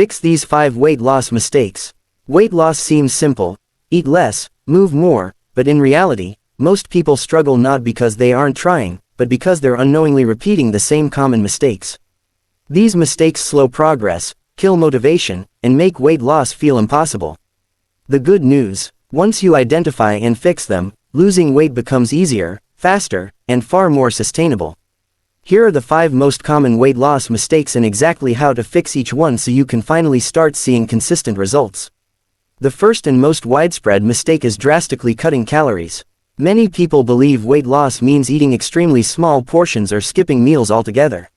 Fix these 5 weight loss mistakes. Weight loss seems simple: eat less, move more, but in reality, most people struggle not because they aren't trying, but because they're unknowingly repeating the same common mistakes. These mistakes slow progress, kill motivation, and make weight loss feel impossible. The good news: once you identify and fix them, losing weight becomes easier, faster, and far more sustainable. Here are the 5 most common weight loss mistakes and exactly how to fix each one so you can finally start seeing consistent results. The first and most widespread mistake is drastically cutting calories. Many people believe weight loss means eating extremely small portions or skipping meals altogether.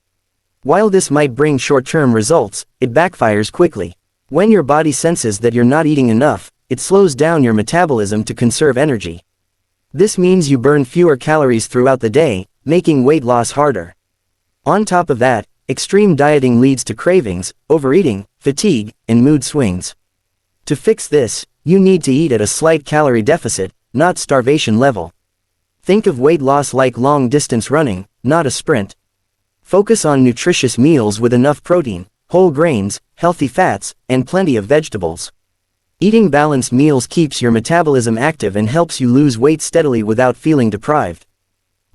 While this might bring short-term results, it backfires quickly. When your body senses that you're not eating enough, it slows down your metabolism to conserve energy. This means you burn fewer calories throughout the day, making weight loss harder. On top of that, extreme dieting leads to cravings, overeating, fatigue, and mood swings. To fix this, you need to eat at a slight calorie deficit, not starvation level. Think of weight loss like long-distance running, not a sprint. Focus on nutritious meals with enough protein, whole grains, healthy fats, and plenty of vegetables. Eating balanced meals keeps your metabolism active and helps you lose weight steadily without feeling deprived.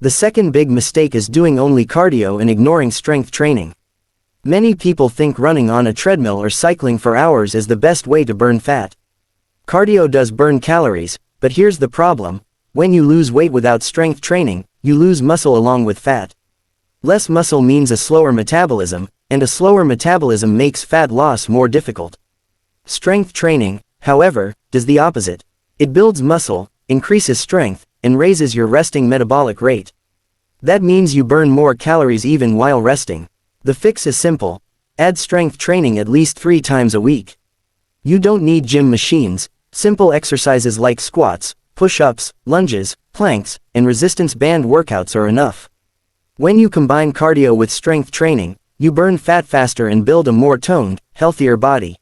The second big mistake is doing only cardio and ignoring strength training. Many people think running on a treadmill or cycling for hours is the best way to burn fat. Cardio does burn calories, but here's the problem: when you lose weight without strength training, you lose muscle along with fat. Less muscle means a slower metabolism, and a slower metabolism makes fat loss more difficult. Strength training, however, does the opposite. It builds muscle, increases strength, and raises your resting metabolic rate. That means you burn more calories even while resting. The fix is simple: add strength training at least 3 times a week. You don't need gym machines. Simple exercises like squats, push-ups, lunges, planks, and resistance band workouts are enough. When you combine cardio with strength training, you burn fat faster and build a more toned, healthier body.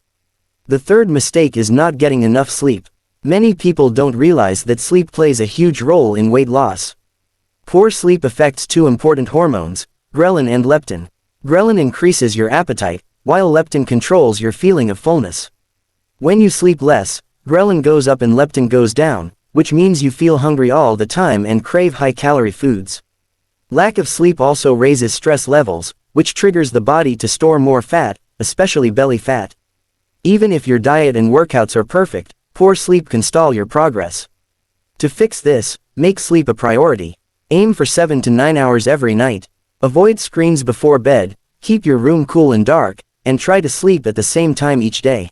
The third mistake is not getting enough sleep. Many people don't realize that sleep plays a huge role in weight loss. Poor sleep affects 2 important hormones, ghrelin and leptin. Ghrelin increases your appetite, while leptin controls your feeling of fullness. When you sleep less, ghrelin goes up and leptin goes down, which means you feel hungry all the time and crave high-calorie foods. Lack of sleep also raises stress levels, which triggers the body to store more fat, especially belly fat. Even if your diet and workouts are perfect, poor sleep can stall your progress. To fix this, make sleep a priority. Aim for 7 to 9 hours every night. Avoid screens before bed, keep your room cool and dark, and try to sleep at the same time each day.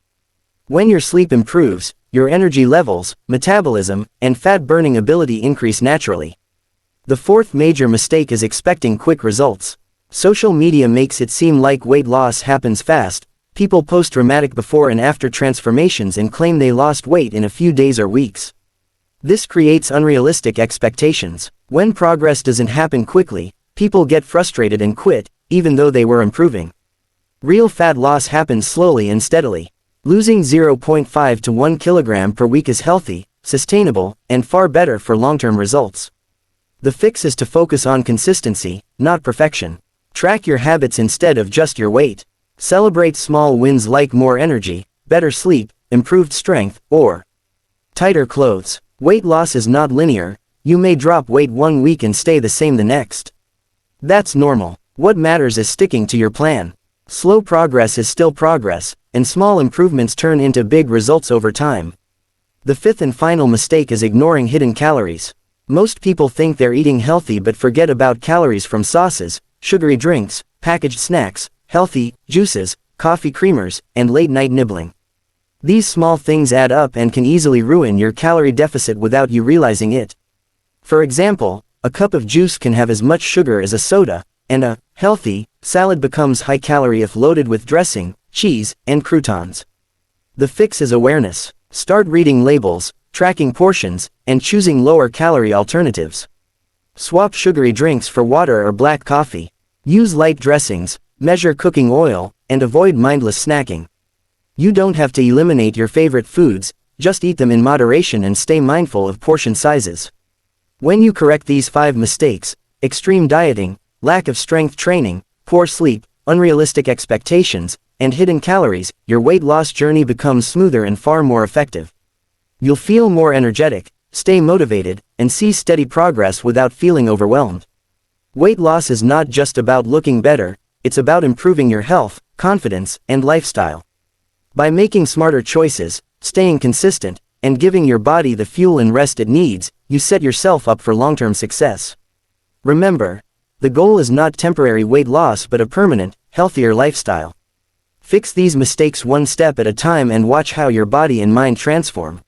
When your sleep improves, your energy levels, metabolism, and fat-burning ability increase naturally. The fourth major mistake is expecting quick results. Social media makes it seem like weight loss happens fast. People post dramatic before and after transformations and claim they lost weight in a few days or weeks. This creates unrealistic expectations. When progress doesn't happen quickly, people get frustrated and quit, even though they were improving. Real fat loss happens slowly and steadily. Losing 0.5 to 1 kilogram per week is healthy, sustainable, and far better for long-term results. The fix is to focus on consistency, not perfection. Track your habits instead of just your weight. Celebrate small wins like more energy, better sleep, improved strength, or tighter clothes. Weight loss is not linear. You may drop weight one week and stay the same the next. That's normal. What matters is sticking to your plan. Slow progress is still progress, and small improvements turn into big results over time. The fifth and final mistake is ignoring hidden calories. Most people think they're eating healthy but forget about calories from sauces, sugary drinks, packaged snacks, healthy juices, coffee creamers, and late-night nibbling. These small things add up and can easily ruin your calorie deficit without you realizing it. For example, a cup of juice can have as much sugar as a soda, and a healthy salad becomes high-calorie if loaded with dressing, cheese, and croutons. The fix is awareness. Start reading labels, tracking portions, and choosing lower-calorie alternatives. Swap sugary drinks for water or black coffee. Use light dressings, measure cooking oil, and avoid mindless snacking. You don't have to eliminate your favorite foods, just eat them in moderation and stay mindful of portion sizes. When you correct these 5 mistakes, extreme dieting, lack of strength training, poor sleep, unrealistic expectations, and hidden calories, your weight loss journey becomes smoother and far more effective. You'll feel more energetic, stay motivated, and see steady progress without feeling overwhelmed. Weight loss is not just about looking better, it's about improving your health, confidence, and lifestyle. By making smarter choices, staying consistent, and giving your body the fuel and rest it needs, you set yourself up for long-term success. Remember, the goal is not temporary weight loss but a permanent, healthier lifestyle. Fix these mistakes one step at a time and watch how your body and mind transform.